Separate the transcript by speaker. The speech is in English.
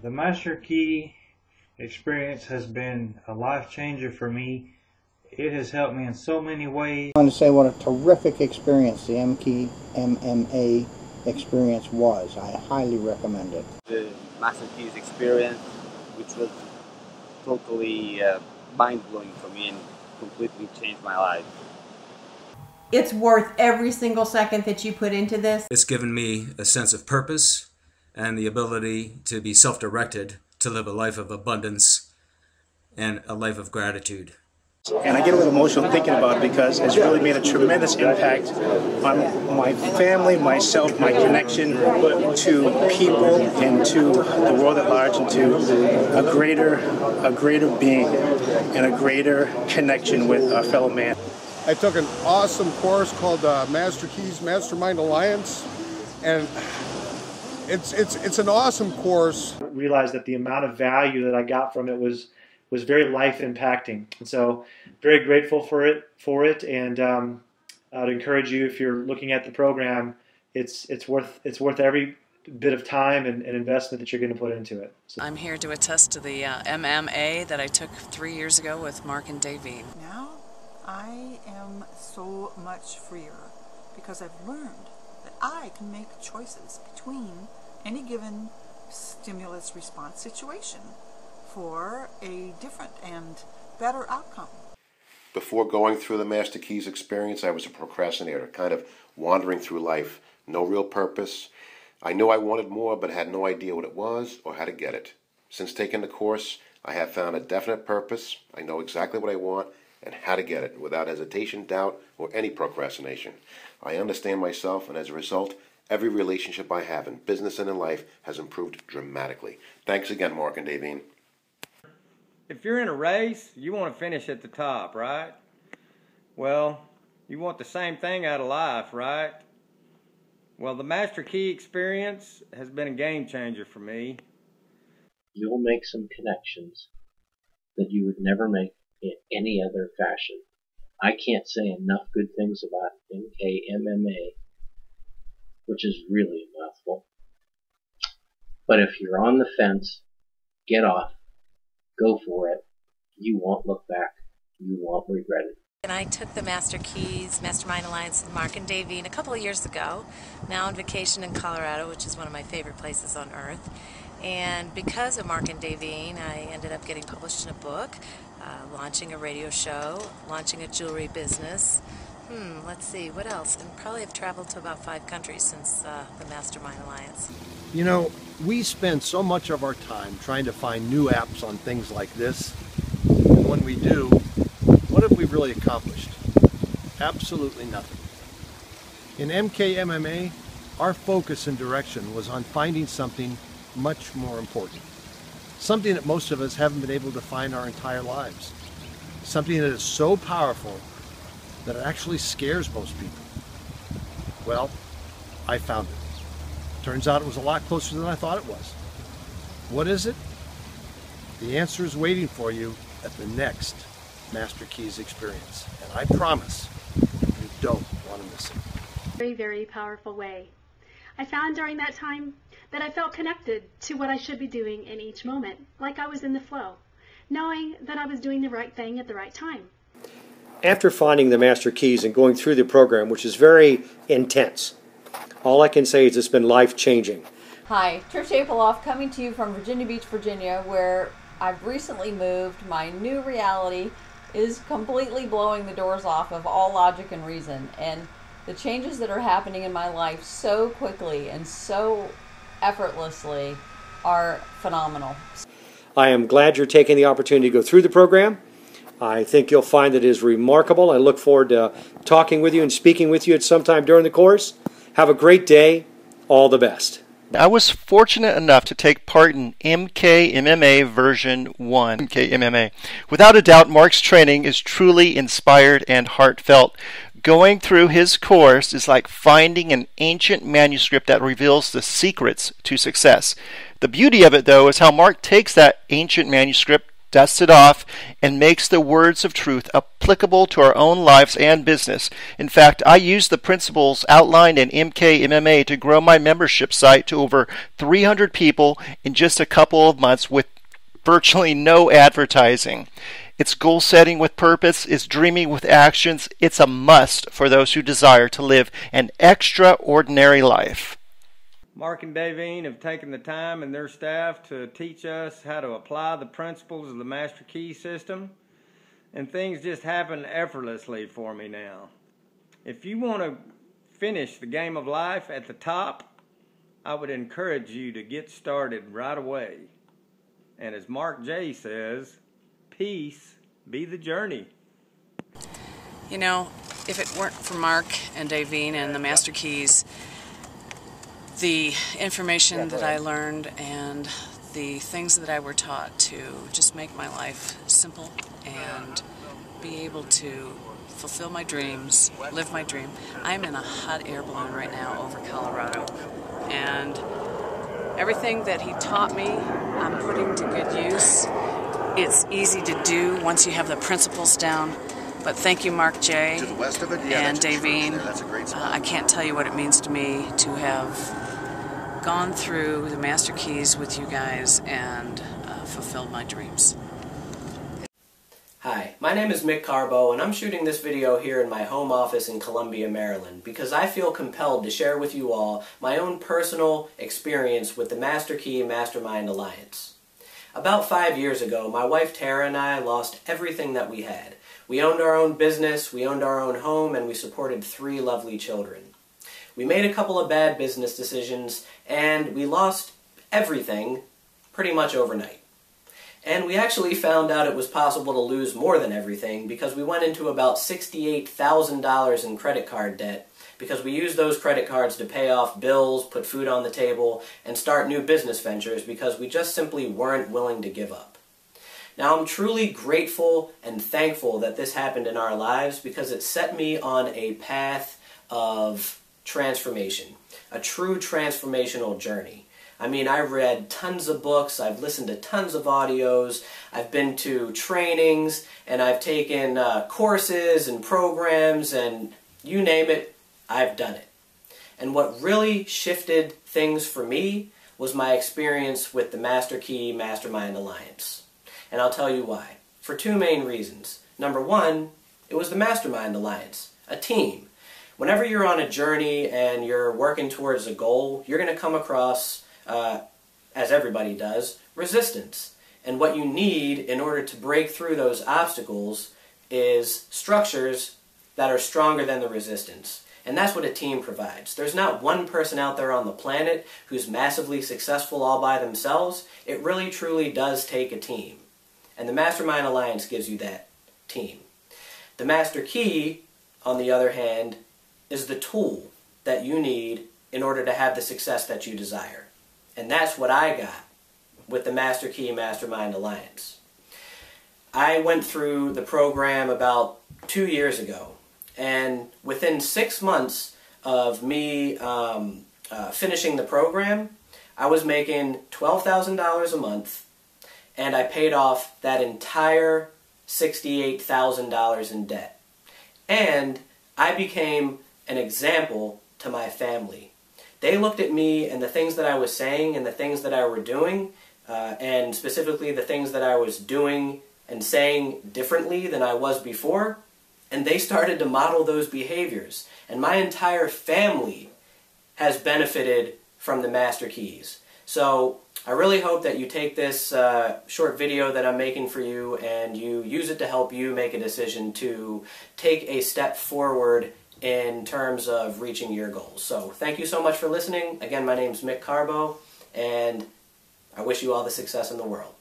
Speaker 1: The Master Key experience has been a life changer for me. It has helped me in so many ways.
Speaker 2: I want to say what a terrific experience the MKMMA experience was. I highly recommend it.
Speaker 3: The Master Keys experience, which was totally mind-blowing for me and completely changed my life.
Speaker 4: It's worth every single second that you put into this.
Speaker 5: It's given me a sense of purpose and the ability to be self-directed, to live a life of abundance and a life of gratitude.
Speaker 6: And I get a little emotional thinking about it because it's really made a tremendous impact on my family, myself, my connection to people and to the world at large, and to a greater being and a greater connection with our fellow man.
Speaker 7: I took an awesome course called Master Keys Mastermind Alliance, and it's an awesome course.
Speaker 8: I realized that the amount of value that I got from it was very life impacting, and so very grateful for it. And I'd encourage you, if you're looking at the program, it's worth every bit of time and investment that you're going to put into it. So.
Speaker 9: I'm here to attest to the MMA that I took 3 years ago with Mark and Davine.
Speaker 10: Now I am so much freer because I've learned that I can make choices between any given stimulus response situation for a different and better outcome.
Speaker 11: Before going through the Master Keys experience, I was a procrastinator, kind of wandering through life, no real purpose. I knew I wanted more, but had no idea what it was or how to get it. Since taking the course, I have found a definite purpose. I know exactly what I want and how to get it without hesitation, doubt, or any procrastination. I understand myself, and as a result, every relationship I have in business and in life has improved dramatically. Thanks again, Mark and Davine.
Speaker 12: If you're in a race, you want to finish at the top, right? Well, you want the same thing out of life, right? Well, the Master Key experience has been a game changer for me.
Speaker 13: You'll make some connections that you would never make in any other fashion. I can't say enough good things about MKMMA, which is really a mouthful. But if you're on the fence, get off, go for it. You won't look back. You won't regret it.
Speaker 14: And I took the Master Keys Mastermind Alliance with Mark and Davine a couple of years ago, now on vacation in Colorado, which is one of my favorite places on earth. And because of Mark and Davine, I ended up getting published in a book, launching a radio show, launching a jewelry business. Let's see, what else? And probably have traveled to about 5 countries since the Mastermind Alliance.
Speaker 15: You know, we spend so much of our time trying to find new apps on things like this. And when we do, what have we really accomplished? Absolutely nothing. In MKMMA, our focus and direction was on finding something much more important. Something that most of us haven't been able to find our entire lives. Something that is so powerful that it actually scares most people. Well, I found it. Turns out it was a lot closer than I thought it was. What is it? The answer is waiting for you at the next Master Keys experience. And I promise you don't want to miss it.
Speaker 16: Very, very powerful way. I found during that time that I felt connected to what I should be doing in each moment, like I was in the flow, knowing that I was doing the right thing at the right time.
Speaker 17: After finding the Master Keys and going through the program, which is very intense, all I can say is it's been life-changing.
Speaker 18: Hi, Trish Apoloff coming to you from Virginia Beach, Virginia, where I've recently moved. My new reality is completely blowing the doors off of all logic and reason, and the changes that are happening in my life so quickly and so effortlessly are phenomenal.
Speaker 17: I am glad you're taking the opportunity to go through the program. I think you'll find it is remarkable. I look forward to talking with you and speaking with you at some time during the course. Have a great day. All the best.
Speaker 19: I was fortunate enough to take part in MKMMA version 1, MKMMA. Without a doubt, Mark's training is truly inspired and heartfelt. Going through his course is like finding an ancient manuscript that reveals the secrets to success. The beauty of it, though, is how Mark takes that ancient manuscript, dusts it off, and makes the words of truth applicable to our own lives and business. In fact, I use the principles outlined in MKMMA to grow my membership site to over 300 people in just a couple of months with virtually no advertising. It's goal setting with purpose, it's dreaming with actions. It's a must for those who desire to live an extraordinary life.
Speaker 12: Mark and Davine have taken the time and their staff to teach us how to apply the principles of the Master Key system, and things just happen effortlessly for me now. If you want to finish the game of life at the top, I would encourage you to get started right away. And as Mark J. says, peace be the journey.
Speaker 9: You know, if it weren't for Mark and Davine and the Master Keys, the information that I learned and the things that I were taught to just make my life simple and be able to fulfill my dreams, live my dream. I'm in a hot air balloon right now over Colorado, and everything that he taught me, I'm putting to good use. It's easy to do once you have the principles down. But thank you, Mark J.
Speaker 11: To the west of it? Yeah,
Speaker 9: and Davine.
Speaker 11: That's a great spot.
Speaker 9: I can't tell you what it means to me to have gone through the Master Keys with you guys and fulfilled my dreams.
Speaker 20: Hi, my name is Mick Carbo, and I'm shooting this video here in my home office in Columbia, Maryland, because I feel compelled to share with you all my own personal experience with the Master Key Mastermind Alliance. About 5 years ago, my wife Tara and I lost everything that we had. We owned our own business, we owned our own home, and we supported 3 lovely children. We made a couple of bad business decisions, and we lost everything pretty much overnight. And we actually found out it was possible to lose more than everything because we went into about $68,000 in credit card debt because we used those credit cards to pay off bills, put food on the table, and start new business ventures because we just simply weren't willing to give up. Now, I'm truly grateful and thankful that this happened in our lives because it set me on a path of transformation, a true transformational journey. I mean, I read tons of books, I've listened to tons of audios, I've been to trainings, and I've taken courses and programs, and you name it, I've done it. And what really shifted things for me was my experience with the Master Key Mastermind Alliance. And I'll tell you why. For 2 main reasons. Number 1, it was the Mastermind Alliance, a team. Whenever you're on a journey and you're working towards a goal, you're going to come across, as everybody does, resistance. And what you need in order to break through those obstacles is structures that are stronger than the resistance. And that's what a team provides. There's not one person out there on the planet who's massively successful all by themselves. It really truly does take a team. And the Mastermind Alliance gives you that team. The Master Key, on the other hand, is the tool that you need in order to have the success that you desire. And that's what I got with the Master Key Mastermind Alliance. I went through the program about 2 years ago, and within 6 months of me finishing the program, I was making $12,000 a month, and I paid off that entire $68,000 in debt. And I became an example to my family. They looked at me and the things that I was saying and the things that I were doing, and specifically the things that I was doing and saying differently than I was before, and they started to model those behaviors. And my entire family has benefited from the Master Keys. So I really hope that you take this short video that I'm making for you and you use it to help you make a decision to take a step forward in terms of reaching your goals. So thank you so much for listening. Again, my name's Mick Carbo, and I wish you all the success in the world.